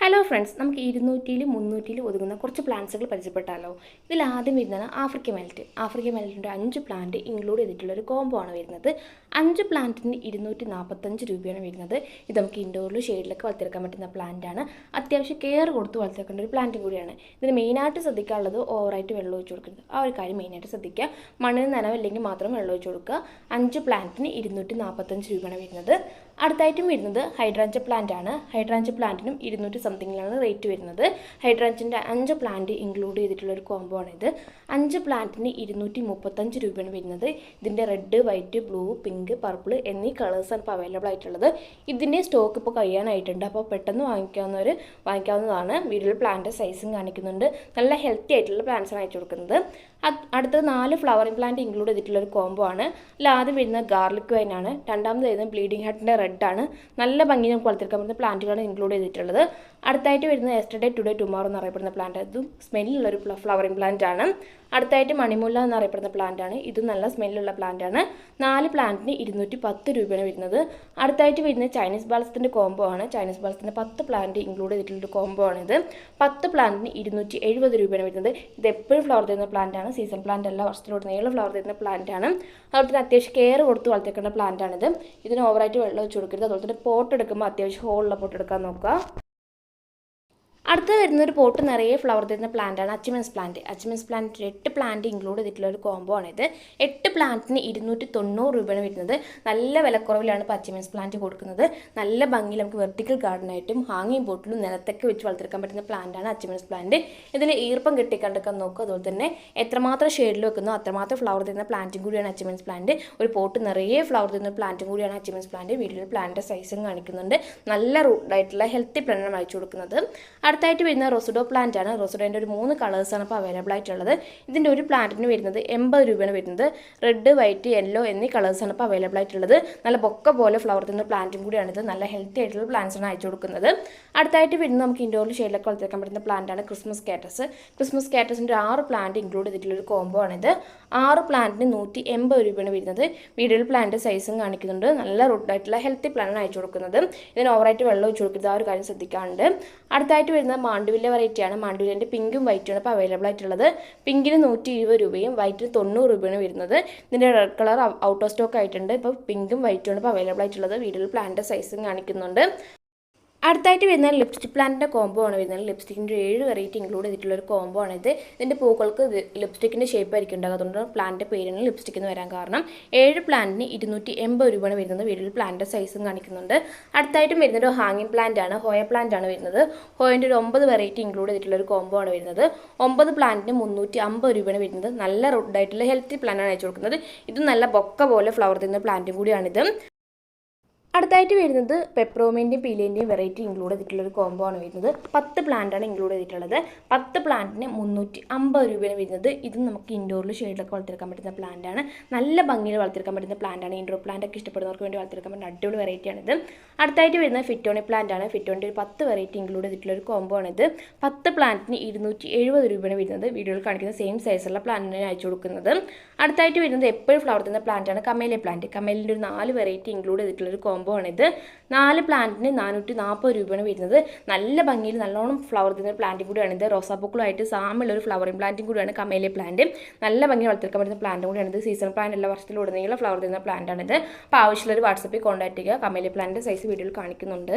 Hello friends, നമുക്ക് 200-ലും 300-ലും ഒതുങ്ങുന്ന കുറച്ച് പ്ലാന്റ്സുകൾ പരിചയപ്പെട്ടാലോ. ഇതിൽ ആദ്യം വരുന്നതാണ് ആഫ്രിക്കൻ മെൽറ്റ്. ആഫ്രിക്കൻ മെൽറ്റിൻ്റെ 5 പ്ലാന്റ് ഇൻക്ലൂഡ് ചെയ്തിട്ടുള്ളൊരു കോംബോ ആണ് വരുന്നത്. 5 പ്ലാന്റിന് 245 രൂപയാണ് വരുന്നത്. ഇത് നമുക്ക് ഇൻഡോറിലും ഷെയ്ഡിലൊക്കെ വളർത്തിയെടുക്കാൻ പറ്റുന്ന പ്ലാന്റ് ആണ്. അത്യാവശ്യം കെയർ കൊടുത്ത് വളർത്തിയെടുക്കേണ്ട ഒരു പ്ലാന്റ് കൂടിയാണ്. ഇതിന് മെയിനായിട്ട് ശ്രദ്ധിക്കാനുള്ളത് ഓവറായിട്ട് വെള്ളം ഒഴിച്ച് കൊടുക്കരുത്. ആ ഒരു കാര്യം മെയിനായിട്ട് ശ്രദ്ധിക്കുക. മണ്ണിന് നനവില്ലെങ്കിൽ മാത്രം വെള്ളം ഒഴിച്ച് കൊടുക്കുക. 5 പ്ലാന്റിന് 245 രൂപയാണ് വരുന്നത്. അടുത്തായിട്ടും വരുന്നത് ഹൈഡ്രാഞ്ച പ്ലാന്റ് ആണ്. ഹൈഡ്രാഞ്ച പ്ലാന്റിനും 200 സംതിങ്ങിലാണ് റേറ്റ് വരുന്നത്. ഹൈഡ്രാഞ്ചിൻ്റെ 5 പ്ലാന്റ് ഇൻക്ലൂഡ് ചെയ്തിട്ടുള്ളൊരു കോംബോ ആണിത്. 5 പ്ലാന്റിന് 235 രൂപയാണ് വരുന്നത്. ഇതിൻ്റെ red, white, blue, pink, purple എന്നീ കളേഴ്സാണ് ഇപ്പോൾ അവൈലബിൾ ആയിട്ടുള്ളത്. ഇതിൻ്റെ സ്റ്റോക്ക് ഇപ്പോൾ കഴിയാനായിട്ടുണ്ട്. അപ്പോൾ പെട്ടെന്ന് വാങ്ങിക്കാവുന്നതാണ്. വീഡിയോയിൽ പ്ലാന്റ് സൈസും കാണിക്കുന്നുണ്ട്. നല്ല ഹെൽത്തി ആയിട്ടുള്ള പ്ലാന്റ്സാണ് അയച്ചു കൊടുക്കുന്നത്. അടുത്തത് 4 ഫ്ലവറിംഗ് പ്ലാന്റ് ഇൻക്ലൂഡ് ചെയ്തിട്ടുള്ളൊരു കോംബോ ആണ്. ആദ്യം വരുന്നത് ഗാർലിക് വൈൻ ആണ്. രണ്ടാമത് വരുന്നത് ബ്ലീഡിംഗ് ഹാർട്ടിൻ്റെ റെഡ് ആണ്. നല്ല ഭംഗി നമുക്ക് വളർത്തിയെടുക്കാൻ പറ്റുന്ന പ്ലാന്റുകളാണ് ഇൻക്ലൂഡ് ചെയ്തിട്ടുള്ളത്. അടുത്തായിട്ട് വരുന്നത് യെസ്റ്റർഡേ ടുഡേ ടുമോറോ എന്നറിയപ്പെടുന്ന പ്ലാന്റ്. ഇതും സ്മെല്ലുള്ളൊരു ഫ്ലവറിംഗ് പ്ലാന്റ് ആണ്. അടുത്തായിട്ട് മണിമുല്ല എന്നറിയപ്പെടുന്ന പ്ലാന്റ് ആണ്. ഇതും നല്ല സ്മെല്ലുള്ള പ്ലാന്റ് ആണ്. 4 പ്ലാന്റിന് 210 രൂപയാണ് വരുന്നത്. അടുത്തായിട്ട് വരുന്നത് ചൈനീസ് ബാൾസത്തിൻ്റെ കോംബോ ആണ്. ചൈനീസ് ബാൾസത്തിൻ്റെ 10 പ്ലാന്റ് ഇൻക്ലൂഡ് ചെയ്തിട്ടുള്ളൊരു കോംബോ ആണിത്. 10 പ്ലാന്റിന് 270 രൂപയാണ് വരുന്നത്. ഇത് എപ്പോഴും ഫ്ലവർ തരുന്ന പ്ലാന്റ് ആണ്. സീസൺ പ്ലാന്റ് അല്ല, വർഷത്തിലുടനീളം ഫ്ലവർ തരുന്ന പ്ലാന്റ് ആണ്. അതുപോലെ തന്നെ അത്യാവശ്യം കെയർ കൊടുത്ത് വളർത്തിയേക്കുന്ന പ്ലാന്റ് ആണിത്. ഇതിന് ഓവറായിട്ട് വെള്ളം ഒഴിച്ച് കൊടുക്കരുത്. അതുപോലെ തന്നെ പോട്ട് എടുക്കുമ്പോൾ അത്യാവശ്യം ഹോളുള്ള പോട്ട് എടുക്കാൻ നോക്കുക. അടുത്ത് വരുന്നൊരു പോട്ട് നിറയെ ഫ്ലവർ തരുന്ന പ്ലാന്റാണ് അച്ചിമൻസ് പ്ലാന്റ്. അച്ചിമൻസ് പ്ലാന്റ് 8 പ്ലാന്റ് ഇൻക്ലൂഡ് ചെയ്തിട്ടുള്ള ഒരു കോംബോ ആണിത്. 8 പ്ലാന്റിന് 290 രൂപയാണ് വരുന്നത്. നല്ല വിലക്കുറവിലാണ് ഇപ്പോൾ അച്ചിമൻസ് പ്ലാന്റ് കൊടുക്കുന്നത്. നല്ല ഭംഗിയിൽ നമുക്ക് വെർട്ടിക്കൽ ഗാർഡനായിട്ടും ഹാങ്ങിങ് ബോട്ടിലും നിലത്തൊക്കെ വെച്ച് വളർത്തിയെടുക്കാൻ പറ്റുന്ന പ്ലാന്റാണ് അച്ചിമൻസ് പ്ലാന്റ്. ഇതിന് ഈർപ്പം കെട്ടിക്കണ്ടെടുക്കാൻ നോക്കുക. അതുപോലെ തന്നെ എത്രമാത്രം ഷെയ്ഡിൽ വെക്കുന്നോ അത്രമാത്രം ഫ്ലവർ തരുന്ന പ്ലാന്റും കൂടിയാണ് അച്ചിമൻസ് പ്ലാന്റ്. ഒരു പോട്ട് നിറയെ ഫ്ലവർ തരുന്ന പ്ലാന്റും കൂടിയാണ് അച്ചിമൻസ് പ്ലാന്റ്. വീട്ടിൽ പ്ലാന്റിൻ്റെ സൈസും കാണിക്കുന്നുണ്ട്. നല്ല റൂട്ടായിട്ടുള്ള ഹെൽത്തി പ്ലാന്റാണ് അയച്ചു കൊടുക്കുന്നത്. അടുത്തായിട്ട് വരുന്ന റോസിഡോ പ്ലാന്റ് ആണ്. റോസിഡോൻ്റെ ഒരു 3 കളേഴ്സാണ് ഇപ്പോൾ അവൈലബിൾ ആയിട്ടുള്ളത്. ഇതിൻ്റെ ഒരു പ്ലാന്റിന് വരുന്നത് 80 രൂപയാണ് വരുന്നത്. റെഡ്, വൈറ്റ്, യെല്ലോ എന്നീ കളേഴ്സാണ് ഇപ്പോൾ അവൈലബിൾ ആയിട്ടുള്ളത്. നല്ല ബൊക്ക പോലെ ഫ്ലവർ തരുന്ന പ്ലാന്റും കൂടിയാണിത്. നല്ല ഹെൽത്തി ആയിട്ടുള്ള പ്ലാന്റ്സാണ് അയച്ചു കൊടുക്കുന്നത്. അടുത്തായിട്ട് വരുന്നത് നമുക്ക് ഇൻഡോറിൽ ഷെയ്ഡിലൊക്കെ വളർത്തിയെടുക്കാൻ പറ്റുന്ന പ്ലാന്റാണ് ക്രിസ്മസ് കാറ്റസ്. ക്രിസ്മസ് കാറ്റസിൻ്റെ 6 പ്ലാന്റ് ഇൻക്ലൂഡ് ചെയ്തിട്ടുള്ള ഒരു കോംബോ ആണിത്. 6 പ്ലാന്റിന് 180 രൂപയാണ് വരുന്നത്. വീഡിയോയിൽ പ്ലാന്റ് സൈസും കാണിക്കുന്നുണ്ട്. നല്ല റൂട്ടായിട്ടുള്ള ഹെൽത്തി പ്ലാന്റാണ് അയച്ചു കൊടുക്കുന്നത്. ഇതിന് ഓവറായിട്ട് വെള്ളം ഒഴിച്ചു കൊടുക്കുന്നത് ആ ഒരു കാര്യം ശ്രദ്ധിക്കാറുണ്ട്. അടുത്തായിട്ട് വരുന്നത് മാണ്ഡുവില്ല വെറൈറ്റിയാണ്. മാണ്ഡുവില്ലിൻ്റെ പിങ്കും വൈറ്റുമാണ് ഇപ്പോൾ അവൈലബിൾ ആയിട്ടുള്ളത്. പിങ്കിന് 120 രൂപയും വൈറ്റിന് 90 രൂപയാണ് വരുന്നത്. ഇതിൻ്റെ red colour out of stock ആയിട്ടുണ്ട്. ഇപ്പോൾ പിങ്കും വൈറ്റുമാണ് ഇപ്പോൾ അവൈലബിൾ ആയിട്ടുള്ളത്. വീഡിയോയിൽ പ്ലാന്റ് സൈസും കാണിക്കുന്നുണ്ട്. അടുത്തായിട്ട് വരുന്നത് ലിപ്സ്റ്റിക് പ്ലാന്റിൻ്റെ കോംബോ ആണ് വരുന്നത്. ലിപ്സ്റ്റിക്കിൻ്റെ 7 വെറൈറ്റി ഇൻക്ലൂഡ് ചെയ്തിട്ടുള്ള ഒരു കോംബോ ആണിത്. ഇതിൻ്റെ പൂക്കൾക്ക് ലിപ്സ്റ്റിക്കിൻ്റെ ഷേപ്പ് ആയിരിക്കും ഉണ്ടാകുക. അതുകൊണ്ട് പ്ലാന്റിൻ്റെ പേരാണ് ലിപ്സ്റ്റിക് എന്ന് വരാൻ കാരണം. 7 പ്ലാന്റിന് 280 രൂപയാണ് വരുന്നത്. വീഡിയോയിൽ പ്ലാന്റിൻ്റെ സൈസും കാണിക്കുന്നുണ്ട്. അടുത്തായിട്ടും വരുന്നത് ഹാങ്ങിങ് പ്ലാന്റ് ആണ്. ഹോയ പ്ലാന്റ് ആണ് വരുന്നത്. ഹോയൻ്റെ ഒരു 9 വെറൈറ്റി ഇൻക്ലൂഡ് ചെയ്തിട്ടുള്ള ഒരു കോംബോ ആണ് വരുന്നത്. 9 പ്ലാന്റിന് 350 രൂപയാണ് വരുന്നത്. നല്ല റൂട്ടായിട്ടുള്ള ഹെൽത്തി പ്ലാന്റാണ് അയച്ചു കൊടുക്കുന്നത്. ഇത് നല്ല ബൊക്ക പോലെ ഫ്ലവർ തരുന്ന പ്ലാന്റും കൂടിയാണിത്. അടുത്തായിട്ട് വരുന്നത് പെപ്രോമിൻ്റെയും പീലേൻ്റെയും വെറൈറ്റി ഇൻക്ലൂഡ് ചെയ്തിട്ടുള്ളൊരു കോംബോ ആണ് വരുന്നത്. 10 പ്ലാന്റാണ് ഇൻക്ലൂഡ് ചെയ്തിട്ടുള്ളത്. 10 പ്ലാന്റിന് 350 രൂപയാണ് വരുന്നത്. ഇതും നമുക്ക് ഇൻഡോറിൽ ഷെയ്ഡിലൊക്കെ വളർത്തിയെടുക്കാൻ പറ്റുന്ന പ്ലാന്റാണ്. നല്ല ഭംഗിയിൽ വളർത്തിയെടുക്കാൻ പറ്റുന്ന പ്ലാന്റാണ്. ഇൻഡോർ പ്ലാന്റ് ഒക്കെ ഇഷ്ടപ്പെടുന്നവർക്ക് വേണ്ടി വളർത്തിയെടുക്കാൻ പറ്റുന്ന അടിപൊളി വെറൈറ്റിയാണിത്. അടുത്തായിട്ട് വരുന്നത് ഫിറ്റോണി പ്ലാന്റ് ആണ്. ഫിറ്റോണിൻ്റെ ഒരു 10 വെറൈറ്റി ഇൻക്ലൂഡ് ചെയ്തിട്ടുള്ള ഒരു കോംബോ ആണിത്. 10 പ്ലാന്റിന് 270 രൂപയാണ് വരുന്നത്. വീഡിയോയിൽ കാണിക്കുന്ന സെയിം സൈസുള്ള പ്ലാന്റിനാണ് അയച്ചു കൊടുക്കുന്നത്. അടുത്തായിട്ട് വരുന്നത് എപ്പോഴും ഫ്ലവർ തരുന്ന പ്ലാന്റാണ് കമേലിയ പ്ലാന്റ്. കമേലിൻ്റെ ഒരു 4 വെറൈറ്റി ഇൻക്ലൂഡ് ചെയ്തിട്ടുള്ളൊരു കോംബോ ആണിത്. 4 പ്ലാന്റിന് 440 രൂപയാണ് വരുന്നത്. നല്ല ഭംഗിയിൽ നല്ലോണം ഫ്ലവർ തരുന്ന പ്ലാന്റും കൂടിയാണിത്. റോസാപ്പൂക്കളുമായിട്ട് സാമ്യമുള്ള ഒരു ഫ്ലവറിംഗ് പ്ലാന്റും കൂടിയാണ് കമേലിയ പ്ലാന്റ്. നല്ല ഭംഗി വളർത്തിയെടുക്കാൻ പറ്റുന്ന പ്ലാന്റും കൂടിയാണിത്. സീസൺ പ്ലാന്റ് എല്ലാ വർഷത്തിലുടനീളം ഫ്ലവർ തരുന്ന പ്ലാന്റാണിത്. അപ്പോൾ ആവശ്യമുള്ളൊരു വാട്സപ്പിൽ കോൺടാക്ട് ചെയ്യുക. കമേലിയ പ്ലാന്റിൻ്റെ സൈസ് വീഡിയോയിൽ കാണിക്കുന്നുണ്ട്.